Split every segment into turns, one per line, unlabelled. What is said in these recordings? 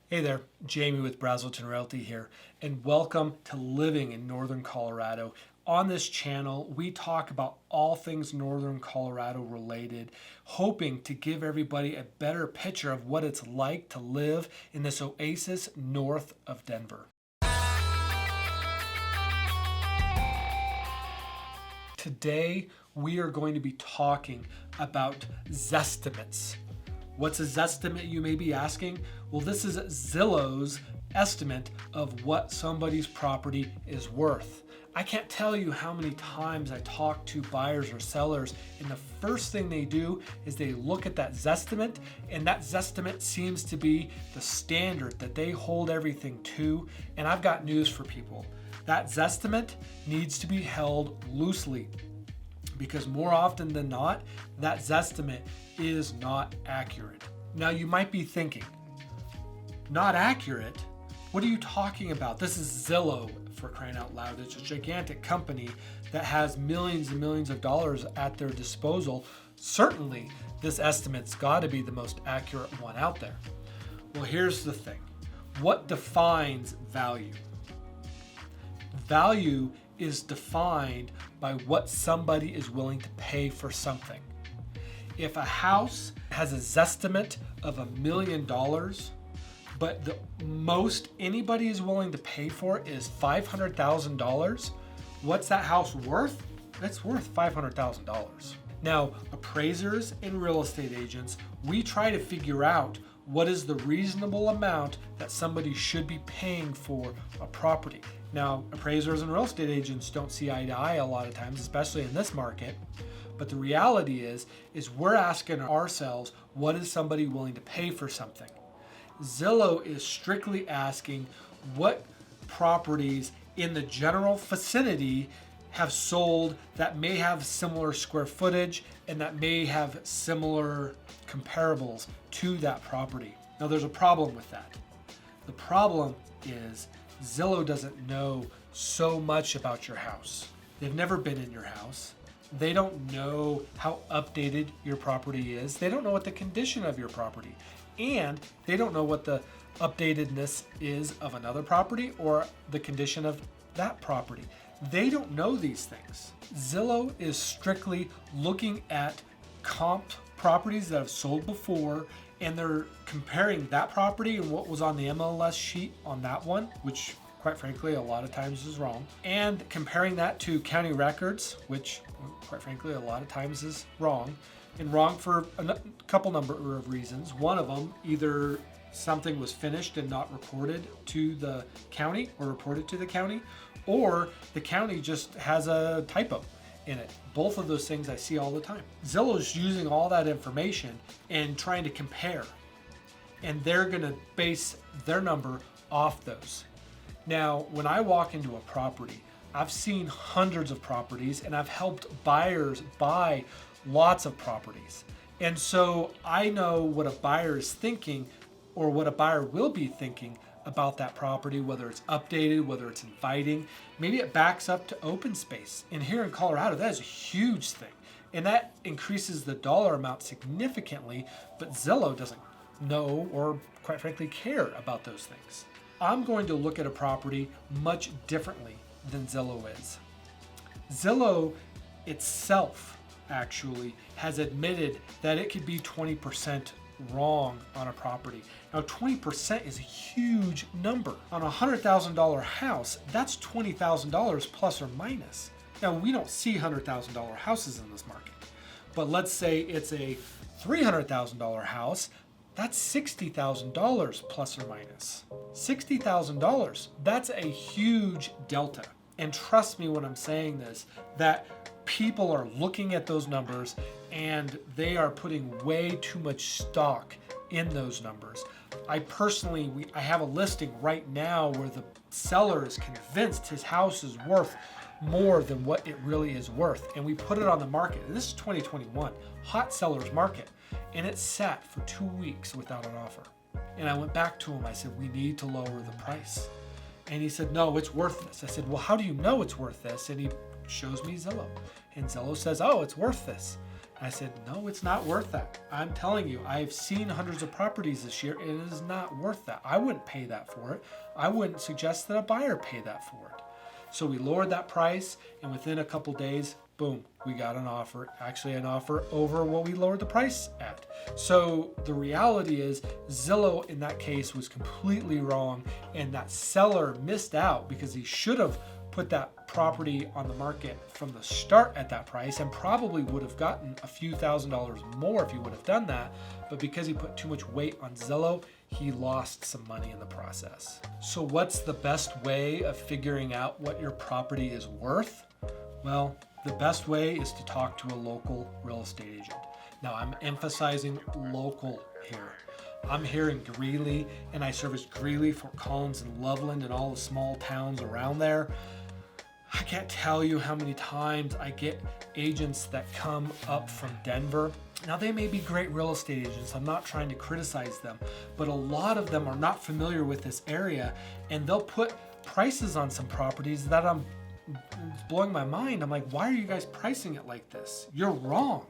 Hey there, Jamie with Brazelton Realty here, and welcome to Living in Northern Colorado. On this channel, we talk about all things Northern Colorado related, hoping to give everybody a better picture of what it's like to live in this oasis north of Denver. Today, we are going to be talking about Zestimates. What's a Zestimate, you may be asking? Well, this is Zillow's estimate of what somebody's property is worth. I can't tell you how many times I talk to buyers or sellers, and the first thing they do is they look at that Zestimate, and that Zestimate seems to be the standard that they hold everything to. And I've got news for people. That Zestimate needs to be held loosely, because more often than not, that Zestimate is not accurate. Now you might be thinking, not accurate? What are you talking about? This is Zillow, for crying out loud. It's a gigantic company that has millions and millions of dollars at their disposal. Certainly, this estimate's got to be the most accurate one out there. Well, here's the thing. What defines value? Value is defined by what somebody is willing to pay for something. If a house has a Zestimate of $1 million, but the most anybody is willing to pay for is $500,000, what's that house worth? It's worth $500,000. Now, appraisers and real estate agents, we try to figure out what is the reasonable amount that somebody should be paying for a property. Now, appraisers and real estate agents don't see eye to eye a lot of times, especially in this market. But the reality is we're asking ourselves, what is somebody willing to pay for something? Zillow is strictly asking what properties in the general vicinity have sold that may have similar square footage and that may have similar comparables to that property. Now, there's a problem with that. The problem is Zillow doesn't know so much about your house. They've never been in your house. They don't know how updated your property is. They don't know what the condition of your property, and they don't know what the updatedness is of another property or the condition of that property. They don't know these things. Zillow is strictly looking at comp properties that have sold before, and they're comparing that property and what was on the MLS sheet on that one, which quite frankly a lot of times is wrong, and comparing that to county records, which quite frankly a lot of times is wrong, and wrong for a couple number of reasons. One of them, either something was finished and not reported to the county or reported to the county, or the county just has a typo in it. Both of those things I see all the time. Zillow's using all that information and trying to compare, and they're gonna base their number off those. Now, when I walk into a property, I've seen hundreds of properties and I've helped buyers buy lots of properties. And so I know what a buyer is thinking, or what a buyer will be thinking about that property, whether it's updated, whether it's inviting. Maybe it backs up to open space. And here in Colorado, that is a huge thing. And that increases the dollar amount significantly, but Zillow doesn't know or quite frankly care about those things. I'm going to look at a property much differently than Zillow is. Zillow itself actually has admitted that it could be 20% wrong on a property. Now, 20% is a huge number. On a $100,000 house, that's $20,000 plus or minus. Now, we don't see $100,000 houses in this market, but let's say it's a $300,000 house. That's $60,000 plus or minus. $60,000, that's a huge delta. And trust me when I'm saying this, that people are looking at those numbers and they are putting way too much stock in those numbers. I have a listing right now where the seller is convinced his house is worth more than what it really is worth. And we put it on the market. And this is 2021, hot seller's market. And it sat for 2 weeks without an offer. And I went back to him. I said, we need to lower the price. And he said, no, it's worth this. I said, well, how do you know it's worth this? And he shows me Zillow. And Zillow says, oh, it's worth this. I said, no, it's not worth that. I'm telling you, I've seen hundreds of properties this year and it is not worth that. I wouldn't pay that for it. I wouldn't suggest that a buyer pay that for it. So we lowered that price, and within a couple days, boom, we got an offer, actually an offer over what we lowered the price at. So the reality is Zillow in that case was completely wrong, and that seller missed out because he should have put that property on the market from the start at that price and probably would have gotten a few $1,000s more if he would have done that. But because he put too much weight on Zillow, he lost some money in the process. So what's the best way of figuring out what your property is worth? Well, the best way is to talk to a local real estate agent. Now, I'm emphasizing local here. I'm here in Greeley, and I service Greeley, Fort Collins, and Loveland, and all the small towns around there. I can't tell you how many times I get agents that come up from Denver. Now, they may be great real estate agents. I'm not trying to criticize them, but a lot of them are not familiar with this area, and they'll put prices on some properties that it's blowing my mind. I'm like, why are you guys pricing it like this? You're wrong.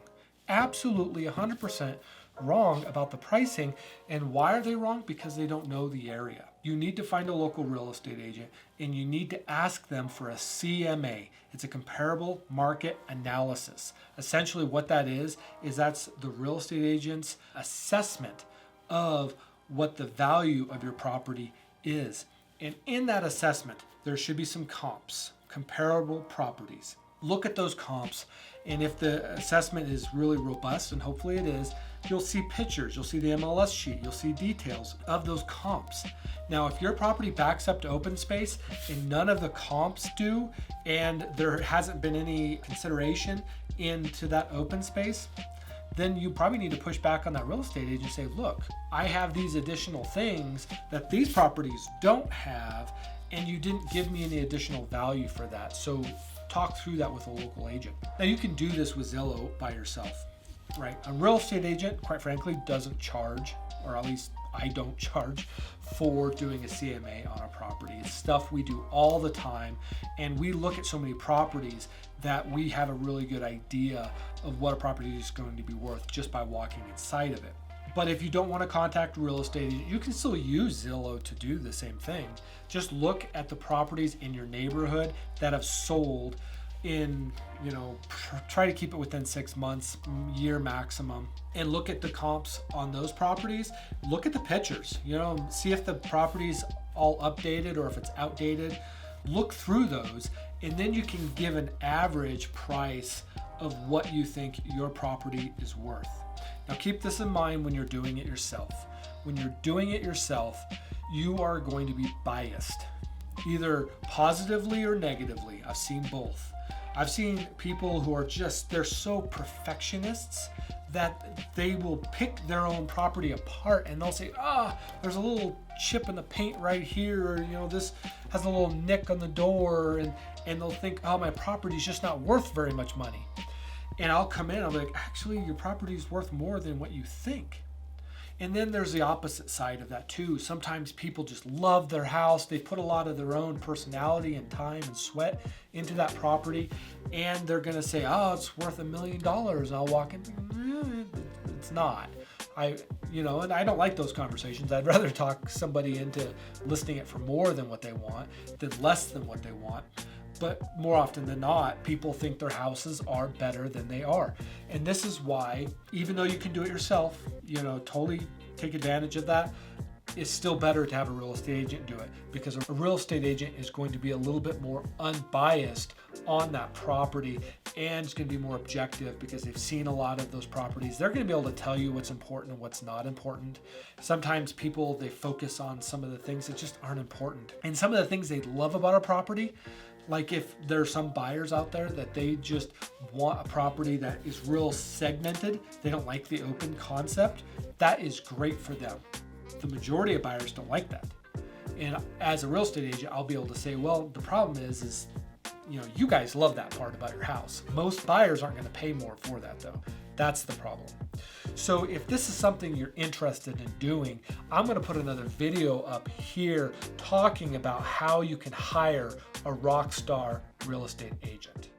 Absolutely 100% wrong about the pricing. And why are they wrong? Because they don't know the area. You need to find a local real estate agent, and you need to ask them for a CMA. It's a comparable market analysis. Essentially what that is that's the real estate agent's assessment of what the value of your property is. And in that assessment, there should be some comps, comparable properties. Look at those comps, and if the assessment is really robust, and hopefully it is, you'll see pictures, you'll see the MLS sheet, you'll see details of those comps. Now, if your property backs up to open space and none of the comps do, and there hasn't been any consideration into that open space, then you probably need to push back on that real estate agent and say, look, I have these additional things that these properties don't have, and you didn't give me any additional value for that. So talk through that with a local agent. Now, you can do this with Zillow by yourself, right? A real estate agent, quite frankly, doesn't charge, or at least I don't charge for doing a CMA on a property. It's stuff we do all the time, and we look at so many properties that we have a really good idea of what a property is going to be worth just by walking inside of it. But if you don't want to contact a real estate agent, you can still use Zillow to do the same thing. Just look at the properties in your neighborhood that have sold in, try to keep it within 6 months, year maximum, and look at the comps on those properties. Look at the pictures, see if the property's all updated or if it's outdated. Look through those, and then you can give an average price of what you think your property is worth. Now, keep this in mind when you're doing it yourself. When you're doing it yourself, you are going to be biased, either positively or negatively. I've seen both. I've seen people who are they're so perfectionists that they will pick their own property apart, and they'll say, there's a little chip in the paint right here, or this has a little nick on the door, and they'll think, my property's just not worth very much money. And I'll come in, I'm like, actually, your property is worth more than what you think. And then there's the opposite side of that too. Sometimes people just love their house. They put a lot of their own personality and time and sweat into that property, and they're gonna say, it's worth $1 million. And I'll walk in, it's not. And I don't like those conversations. I'd rather talk somebody into listing it for more than what they want than less than what they want. But more often than not, people think their houses are better than they are. And this is why, even though you can do it yourself, totally take advantage of that, it's still better to have a real estate agent do it, because a real estate agent is going to be a little bit more unbiased on that property, and it's going to be more objective because they've seen a lot of those properties. They're going to be able to tell you what's important and what's not important. Sometimes people, they focus on some of the things that just aren't important. And some of the things they love about a property, like if there's some buyers out there that they just want a property that is real segmented, they don't like the open concept, that is great for them. The majority of buyers don't like that. And as a real estate agent, I'll be able to say, well, the problem is you guys love that part about your house. Most buyers aren't going to pay more for that though. That's the problem. So if this is something you're interested in doing, I'm going to put another video up here talking about how you can hire a rock star real estate agent.